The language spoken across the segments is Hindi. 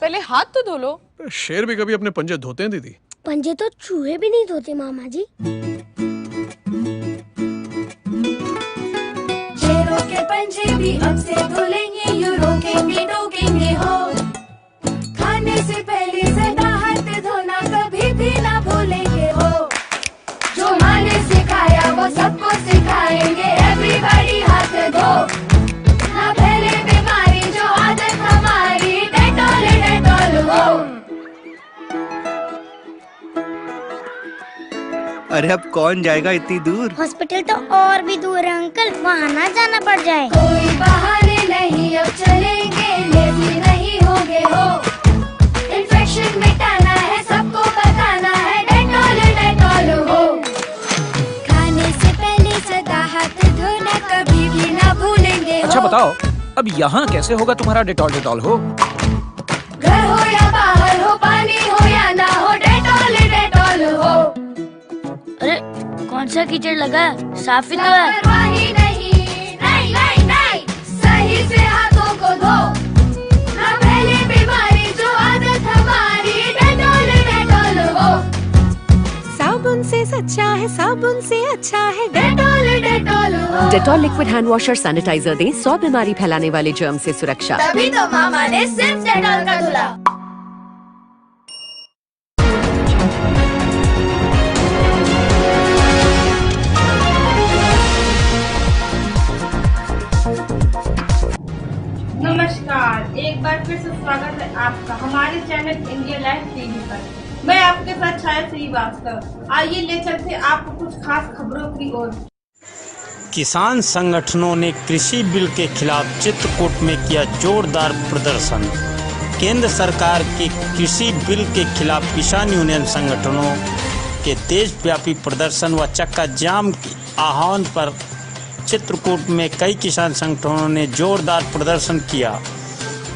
पहले हाथ तो धो लो। शेर भी कभी अपने पंजे धोते हैं दीदी? पंजे तो चूहे भी नहीं धोते मामा जी। शेरों के पंजे भी अब से धुलेंगे, यूं रोकेंगे टोकेंगे हो। खाने से पहले सदा हाथ धोना कभी भी ना भूलेंगे हो। जो माँ ने सिखाया वो सबको सिखाएंगे, एवरीबॉडी हाथ धो। ना फैले बीमारी जो आदत हमारी, डेटॉल डेटॉल हो। अरे अब कौन जाएगा इतनी दूर? हॉस्पिटल तो और भी दूर है अंकल, वहाँ ना जाना पड़ जाए। कोई बहाने नहीं अब चलेंगे, लेजी नहीं होंगे हो। इन्फेक्शन मिटाना है, सबको बताना है, डेटॉल डेटॉल हो। खाने से पहले सदा हाथ धोना कभी भी ना भूलेंगे हो। अच्छा बताओ, अब यहाँ कैसे होगा तुम्हारा डेटॉल डेटॉल हो? घर हो या बाहर हो, पानी हो या ना हो, डेटॉल डेटॉल हो। अरे कौन सा कीचड़ लगा, साफ ही तो है। लापरवाही नहीं, नहीं नहीं नहीं, सही से हाथों को धो। ना फैले बीमारी जो आदत हमारी, डेटॉल डेटॉल हो। साबुन से सच्चा है, साबुन से अच्छा है डेटॉल डेटॉल हो। Dettol liquid hand washer sanitiser दें 100 बीमारी फैलाने वाले जर्म से सुरक्षा। तभी तो मामा ने सिर्फ डेटॉल का धुला। नमस्कार, एक बार फिर से स्वागत है आपका हमारे चैनल इंडिया लाइव टीवी पर। मैं आपके साथ छाया श्रीवास्तव। आइए ले चलते हैं आपको कुछ खास खबरों की ओर। किसान संगठनों ने कृषि बिल के खिलाफ चित्रकूट में किया जोरदार प्रदर्शन। केंद्र सरकार के कृषि बिल के खिलाफ किसान यूनियन संगठनों के देशव्यापी प्रदर्शन व चक्का जाम के आह्वान पर चित्रकूट में कई किसान संगठनों ने जोरदार प्रदर्शन किया।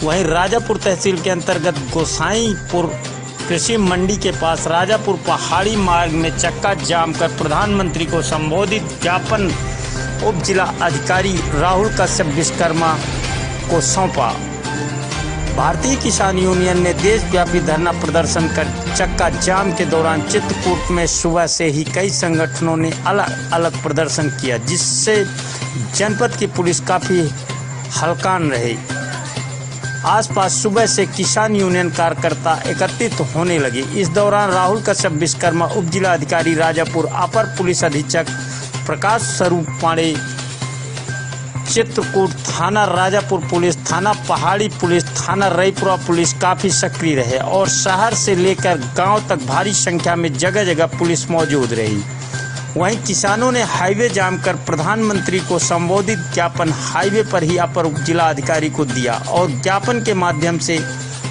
वहीं राजापुर तहसील के अंतर्गत गोसाईपुर कृषि मंडी के पास राजापुर पहाड़ी मार्ग में चक्का जाम कर प्रधानमंत्री को संबोधित ज्ञापन उप जिला अधिकारी राहुल कश्यप विश्वकर्मा को सौंपा। भारतीय किसान यूनियन ने देशव्यापी धरना प्रदर्शन कर चक्का जाम के दौरान चित्रकूट में सुबह से ही कई संगठनों ने अलग अलग प्रदर्शन किया, जिससे जनपद की पुलिस काफी हलकान रही। आसपास सुबह से किसान यूनियन कार्यकर्ता एकत्रित होने लगे। इस दौरान राहुल कश्यप विश्वकर्मा, उप जिला अधिकारी राजापुर, अपर पुलिस अधीक्षक प्रकाश स्वरूप पांडे, चित्रकूट थाना राजापुर पुलिस, थाना पहाड़ी पुलिस, थाना रईपुरा पुलिस काफ़ी सक्रिय रहे और शहर से लेकर गांव तक भारी संख्या में जगह जगह पुलिस मौजूद रही। वहीं किसानों ने हाईवे जाम कर प्रधानमंत्री को संबोधित ज्ञापन हाईवे पर ही अपर उप जिला अधिकारी को दिया और ज्ञापन के माध्यम से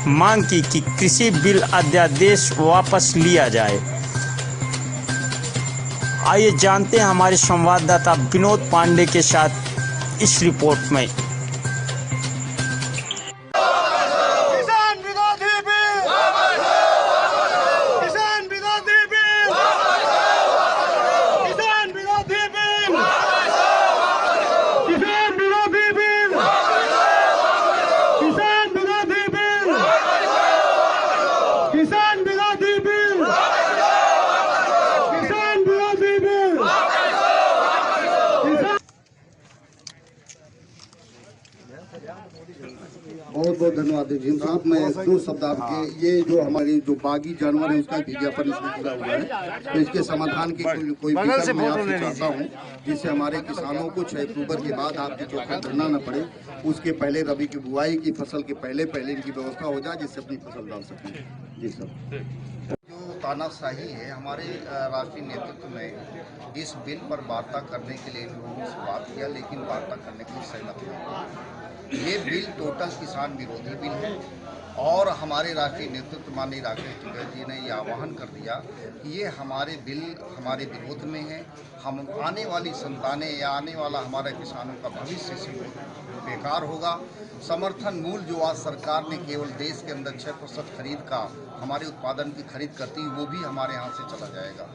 मांग की कि कृषि बिल अध्यादेश वापस लिया जाए। आइए जानते हैं हमारे संवाददाता विनोद पांडे के साथ इस रिपोर्ट में। बहुत बहुत धन्यवाद जी साहब। मैं दो शब्द आपके, ये जो हमारी जो बागी जानवर है उसका विज्ञापन इसमें पूरा हुआ है, तो इसके समाधान की कोई विकल्प मैं आपसे चाहता हूँ, जिससे हमारे किसानों को 6 अक्टूबर के बाद आपकी चौखट करना न पड़े। उसके पहले रबी की बुआई की फसल के पहले इनकी व्यवस्था हो जाए, जिससे अपनी फसल डाल सकें। जी सर। जो तानाशाही है, हमारे राष्ट्रीय नेतृत्व में इस बिल पर वार्ता करने के लिए लोगों से बात किया, लेकिन वार्ता करने के लिए सहमत नहीं। ये बिल टोटल किसान विरोधी बिल है और हमारे राष्ट्रीय नेतृत्व माननीय राकेश टिकैत जी ने ये आह्वान कर दिया कि ये हमारे बिल हमारे विरोध में है। हम आने वाली संतानें या आने वाला हमारे किसानों का भविष्य से बेकार होगा। समर्थन मूल्य जो आज सरकार ने केवल देश के अंदर 6% खरीद का हमारे उत्पादन की खरीद करती है, वो भी हमारे यहाँ से चला जाएगा।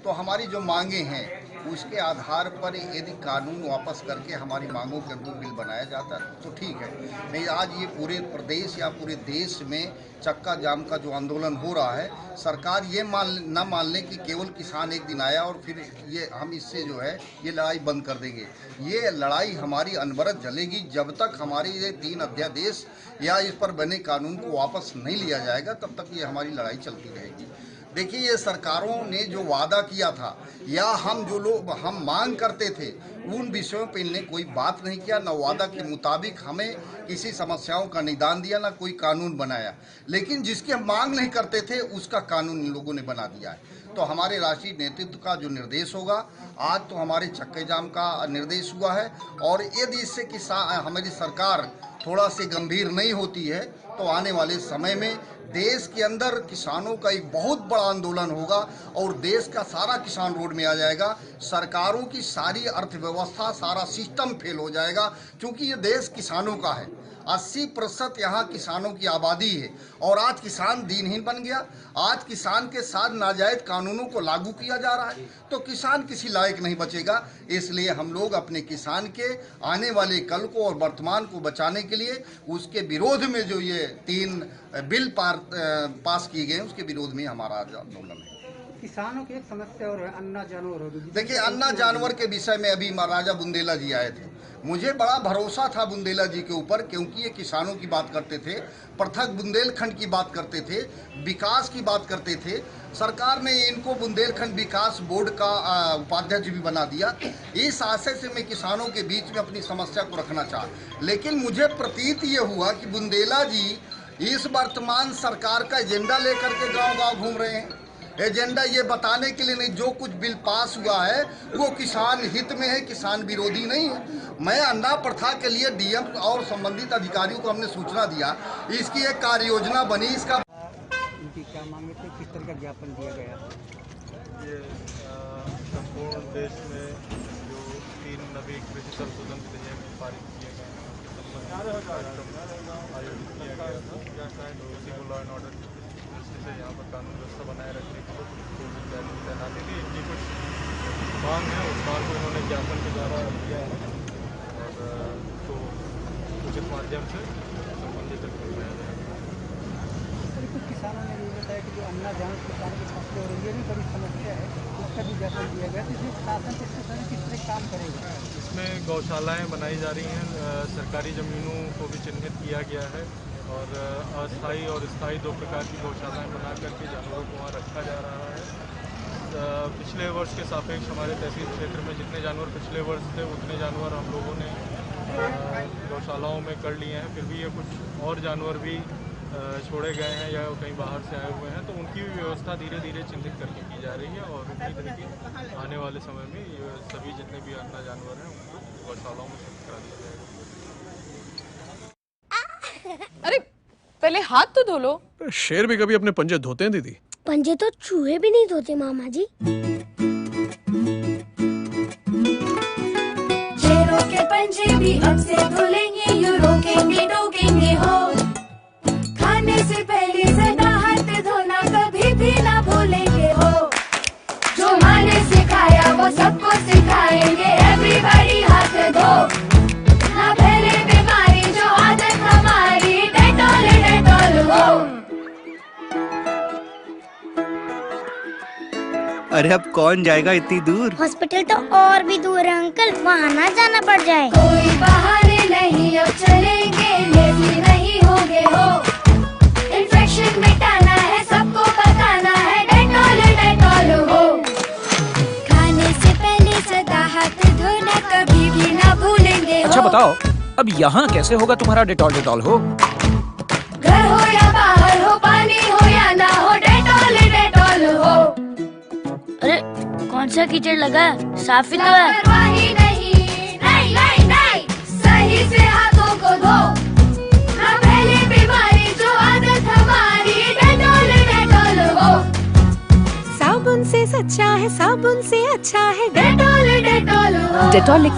तो हमारी जो मांगे हैं उसके आधार पर यदि कानून वापस करके हमारी मांगों के अनुरूप बिल बनाया जाता तो ठीक है। नहीं, आज ये पूरे प्रदेश या पूरे देश में चक्का जाम का जो आंदोलन हो रहा है, सरकार ये मान ले कि केवल किसान एक दिन आया और फिर ये हम इससे जो है ये लड़ाई बंद कर देंगे। ये लड़ाई हमारी अनवरत चलेगी जब तक हमारी ये 3 अध्यादेश या इस पर बने कानून को वापस नहीं लिया जाएगा, तब तक ये हमारी लड़ाई चलती रहेगी। देखिए, ये सरकारों ने जो वादा किया था या हम जो लोग हम मांग करते थे उन विषयों पर इनने कोई बात नहीं किया, न वादा के मुताबिक हमें किसी समस्याओं का निदान दिया, ना कोई कानून बनाया। लेकिन जिसकी हम मांग नहीं करते थे उसका कानून इन लोगों ने बना दिया है। तो हमारे राष्ट्रीय नेतृत्व का जो निर्देश होगा, आज तो हमारे चक्के जाम का निर्देश हुआ है, और यदि इससे हमारी सरकार थोड़ा से गंभीर नहीं होती है तो आने वाले समय में देश के अंदर किसानों का एक बहुत बड़ा आंदोलन होगा और देश का सारा किसान रोड में आ जाएगा। सरकारों की सारी अर्थव्यवस्था, सारा सिस्टम फेल हो जाएगा, क्योंकि ये देश किसानों का है। 80% यहाँ किसानों की आबादी है और आज किसान दीनहीन बन गया। आज किसान के साथ नाजायज कानूनों को लागू किया जा रहा है, तो किसान किसी लायक नहीं बचेगा। इसलिए हम लोग अपने किसान के आने वाले कल को और वर्तमान को बचाने के लिए उसके विरोध में जो ये 3 बिल पास किए गए उसके विरोध में हमारा आंदोलन है। किसानों की एक समस्या और है अन्ना जानवर। देखिए, अन्ना जानवर के विषय में अभी महाराजा बुंदेला जी आए थे। मुझे बड़ा भरोसा था बुंदेला जी के ऊपर, क्योंकि ये किसानों की बात करते थे, पृथक बुंदेलखंड की बात करते थे, विकास की बात करते थे। सरकार ने इनको बुंदेलखंड विकास बोर्ड का उपाध्यक्ष भी बना दिया। इस आशय से मैं किसानों के बीच में अपनी समस्या को रखना चाहा, लेकिन मुझे प्रतीत ये हुआ कि बुंदेला जी इस वर्तमान सरकार का एजेंडा लेकर के गांव-गांव घूम रहे हैं। एजेंडा ये बताने के लिए नहीं, जो कुछ बिल पास हुआ है वो किसान हित में है, किसान विरोधी नहीं है। मैं अन्ना प्रथा के लिए डीएम और संबंधित अधिकारियों को हमने सूचना दिया, इसकी एक कार्य योजना बनी। इसका उनकी क्या मांगे थे, किस तरह का ज्ञापन दिया गया? ये संपूर्ण देश में जो 3 नवी कृषि संशोधन विधेयक पारित किए गए हैं आयोजित किया गया था, तो उसी को लॉ एंड ऑर्डर की दृष्टि से यहाँ पर कानून व्यवस्था बनाए रखने के लिए तैनाती थी। इनकी कुछ मांग है, उस मांग को इन्होंने ज्ञापन के द्वारा दिया है और तो उचित माध्यम से संबंधित कराया जाएगा। कुछ किसानों ने ये बताया कि जो अन्ना जानवर किसानों की फसलें हो रही है, ये भी बड़ी समस्या है, उसका भी ज्ञापन दिया गया। तो शासन किस तरह काम करेगा? इसमें गौशालाएँ बनाई जा रही हैं, सरकारी ज़मीनों को भी चिन्हित किया गया है और अस्थायी और स्थायी 2 प्रकार की गौशालाएँ बना करके जानवरों को वहाँ रखा जा रहा है। पिछले वर्ष के सापेक्ष हमारे तहसील क्षेत्र में जितने जानवर पिछले वर्ष थे उतने जानवर हम लोगों ने गौशालाओं में कर लिए हैं। फिर भी ये कुछ और जानवर भी छोड़े गए हैं या कहीं बाहर से आए हुए हैं, तो उनकी भी व्यवस्था धीरे धीरे चिन्हित करके की जा रही है और उम्मीद है कि आने वाले समय में ये सभी जितने भी अन्ना जानवर हैं उनको गौशालाओं में शिफ्ट करा दिया जाएगा। अरे पहले हाथ तो धो लो। शेर भी कभी अपने पंजे धोते हैं दीदी? पंजे तो चूहे भी नहीं धोते मामा जी। शेरों के पंजे भी अब से धुलेंगे, यूं रोकेंगे टोकेंगे हो। खाने से पहले सदा हाथ धोना कभी भी ना भूलेंगे हो। जो माँ ने सिखाया वो सबको सिखाएंगे, एवरीबॉडी हाथ धो। ना फैले बीमारी जो आदत हमारी, डेटॉल डेटॉल हो। अरे अब कौन जाएगा इतनी दूर? हॉस्पिटल तो और भी दूर है अंकल, वहाँ ना जाना पड़ जाए। कोई बहाने नहीं, अब चलेंगे, लेजी नहीं होंगे हो। इन्फेक्शन मिटाना है, सबको बताना है, डेटॉल डेटॉल हो। खाने से पहले सदा हाथ धोना कभी भी ना भूलेंगे हो। अच्छा बताओ, अब यहाँ कैसे होगा तुम्हारा डेटॉल हो? घर हो या बाहर हो, पानी हो या ना हो, डेटॉल डेटॉल हो। अरे कौन सा कीचड़ लगा, साफ ही तो है। लापरवाही नहीं, नहीं नहीं नहीं, सही से हाथों को धो। ना फैले बीमारी जो आदत हमारी, डेटॉल डेटॉल हो। साबुन से सच्चा है, साबुन से अच्छा है डेटॉल डेटॉल हो। Dettol liquid